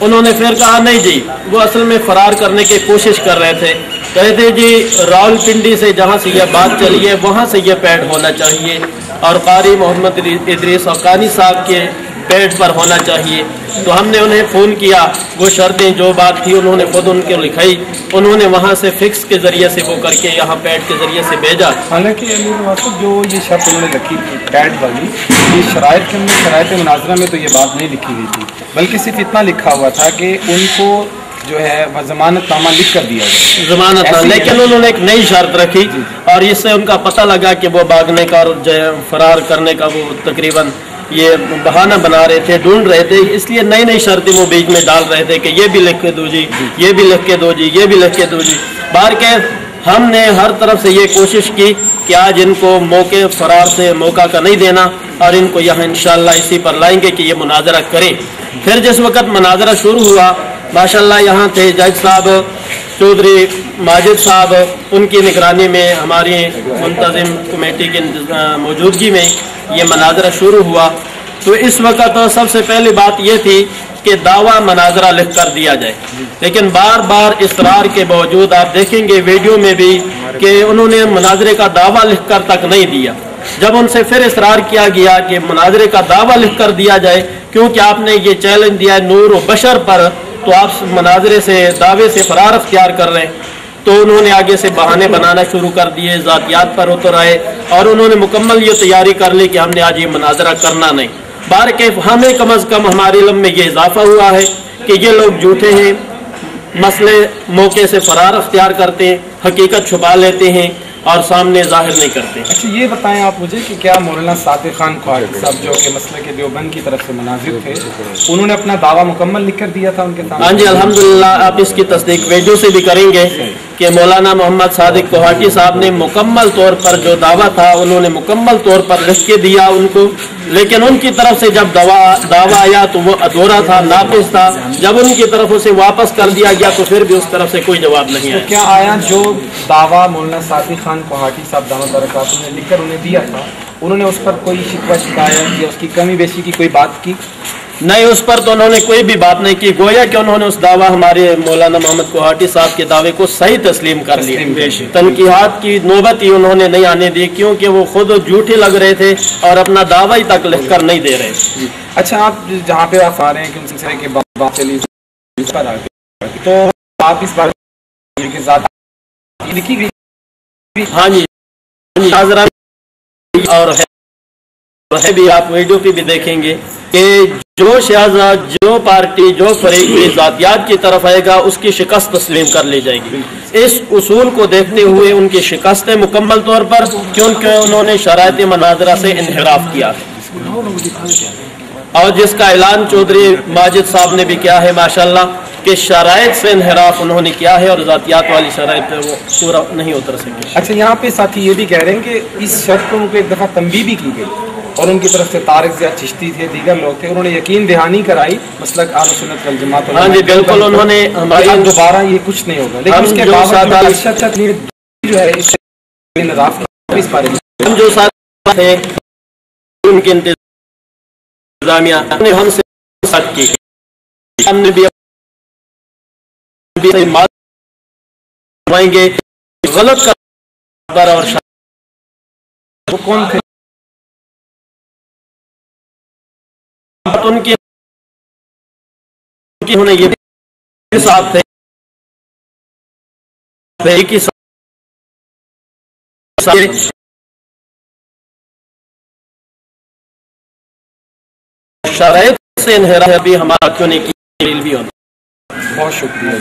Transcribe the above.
انہوں نے پھر کہا نہیں جی وہ اصل میں فرار کرنے کی کوشش کر رہے تھے، کہتے جی راولپنڈی سے جہاں سے یہ بات چلی ہے وہاں سے یہ پیڈ ہونا چاہیے اور قاری محمد ادریس حقانی صاحب کے پیڈ پر ہونا چاہیے۔ تو ہم نے انہیں فون کیا، وہ شرطیں جو بات تھی انہوں نے خود ان کو لکھائی، انہوں نے وہاں سے فکس کے ذریعے سے وہ کر کے یہاں پیڈ کے ذریعے سے بھیجا۔ حالانکہ امیر نواز صاحب جو یہ شرط انہوں نے رکھی تھی پیڈ والی، یہ شرائط کے اندر شرائط مناظرہ میں تو یہ بات نہیں لکھی گئی تھی، بلکہ صرف اتنا لکھا ہوا تھا کہ ان کو جو ہے ضمانت نامہ لکھ کر دیا گیا، ضمانت نامہ، لیکن انہوں نے ایک نئی شرط رکھی اور اس سے ان کا پتہ لگا کہ وہ بھاگنے کا اور فرار کرنے کا وہ تقریباً یہ بہانہ بنا رہے تھے، ڈھونڈ رہے تھے، اس لیے نئی نئی شرطیں وہ بیچ میں ڈال رہے تھے کہ یہ بھی لکھ کے دو جی، یہ بھی لکھ کے دو جی، یہ بھی لکھ کے دو جی۔ بہرکیف ہم نے ہر طرف سے یہ کوشش کی کہ آج ان کو موقع فرار سے موقع کا نہیں دینا اور ان کو یہاں انشاءاللہ اسی پر لائیں گے کہ یہ مناظرہ کریں۔ پھر جس وقت مناظرہ شروع ہوا ماشاءاللہ یہاں تھے جج صاحب چودھری ماجد صاحب، ان کی نگرانی میں ہماری منتظم کمیٹی کی موجودگی میں یہ مناظرہ شروع ہوا۔ تو اس وقت سب سے پہلی بات یہ تھی کہ دعویٰ مناظرہ لکھ کر دیا جائے، لیکن بار بار اصرار کے باوجود آپ دیکھیں گے ویڈیو میں بھی کہ انہوں نے مناظرے کا دعویٰ لکھ کر تک نہیں دیا۔ جب ان سے پھر اصرار کیا گیا کہ مناظرے کا دعویٰ لکھ کر دیا جائے کیونکہ آپ نے یہ چیلنج دیا ہے نور و بشر پر، تو آپ مناظرے سے دعوے سے فرار اختیار کر رہے ہیں، تو انہوں نے آگے سے بہانے بنانا شروع کر دیے، ذاتیات پر اتر آئے اور انہوں نے مکمل یہ تیاری کر لی کہ ہم نے آج یہ مناظرہ کرنا نہیں۔ بہرکیف ہمیں کم از کم ہمارے علم میں یہ اضافہ ہوا ہے کہ یہ لوگ جھوٹے ہیں، مسئلے موقع سے فرار اختیار کرتے ہیں، حقیقت چھپا لیتے ہیں اور سامنے ظاہر نہیں کرتے۔ اچھا یہ بتائیں آپ مجھے کہ کیا مولانا صادق خان کوہاٹی صاحب جو کہ مسلک دیوبند کی طرف سے مناظر تھے، انہوں نے اپنا دعویٰ مکمل لکھ کر دیا تھا ان کے سامنے؟ ہاں جی الحمدللہ، آپ اس کی تصدیق ویڈیو سے بھی کریں گے کہ مولانا محمد صادق کوہاٹی صاحب نے مکمل طور پر جو دعویٰ تھا انہوں نے مکمل طور پر لکھ کے دیا ان کو، لیکن ان کی طرف سے جب دعویٰ آیا تو وہ ادھورا تھا، ناقص تھا، جب ان کی طرف سے واپس کر دیا گیا تو پھر بھی اس طرف سے کوئی جواب نہیں آیا۔ کیا آیا جو دعویٰ مولانا صادق خان کوہاٹی صاحب دامت برکاتہ نے لکھ کر انہیں دیا تھا، انہوں نے اس پر کوئی شکوہ شکایت یا اس کی کمی بیشی کی کوئی بات کی؟ نہیں، اس پر تو انہوں نے کوئی بھی بات نہیں کی، گویا کہ انہوں نے اس دعویٰ ہمارے مولانا محمد کوہاٹی صاحب کے دعوے کو صحیح تسلیم کر لیا، تنقیحات کی نوبت ہی انہوں نے نہیں آنے دی کیونکہ وہ خود جھوٹے لگ رہے تھے اور اپنا دعویٰ ہی تک لکھ کر نہیں دے رہے۔ اچھا آپ جہاں پہ آپ آ رہے ہیں کہ ان سلسلے کے بات چلی اس پر آ گئی تو آپ اس بات کے ذات لکھی گئی؟ ہاں جی مناظرہ اور ہے بھی، آپ ویڈیو پہ بھی دیکھیں گے کہ جو شہزاد جو پارٹی جو فریق بھی ذاتیات کی طرف آئے گا اس کی شکست تسلیم کر لی جائے گی۔ اس اصول کو دیکھتے ہوئے ان کی شکست ہے مکمل طور پر کیونکہ انہوں نے شرائط مناظرہ سے انحراف کیا اور جس کا اعلان چودھری ماجد صاحب نے بھی کیا ہے ماشاءاللہ کہ شرائط سے انحراف انہوں نے کیا ہے اور ذاتیات والی شرائط پہ وہ پورا نہیں اتر سکے۔ اچھا یہاں پہ ساتھی یہ بھی کہہ رہے ہیں کہ اس شرط کو ان کو ایک دفعہ تنبیہ بھی کی گئی اور ان کی طرف سے طارق ضیاء چشتی تھے، دیگر لوگ تھے، انہوں نے یقین دہانی کرائی مسلک اہل سنت والجماعت۔ ہاں جی بالکل، انہوں نے ہماری دوبارہ یہ کچھ نہیں ہوگا، لیکن اس کے باوجود جو ہے اس اس بارے میں ہم جو ساتھ تھے ان کے انتظامیہ نے ہم سے ساتھ کی، ہم نے بھی مانگیں گے غلط کا اور وہ کون تھے؟ ان کی انہوں نے یہ صاحب تھے شرائط سے انحراف بھی ہمارا کیوں نہیں کی بھی ہونا۔ بہت شکریہ۔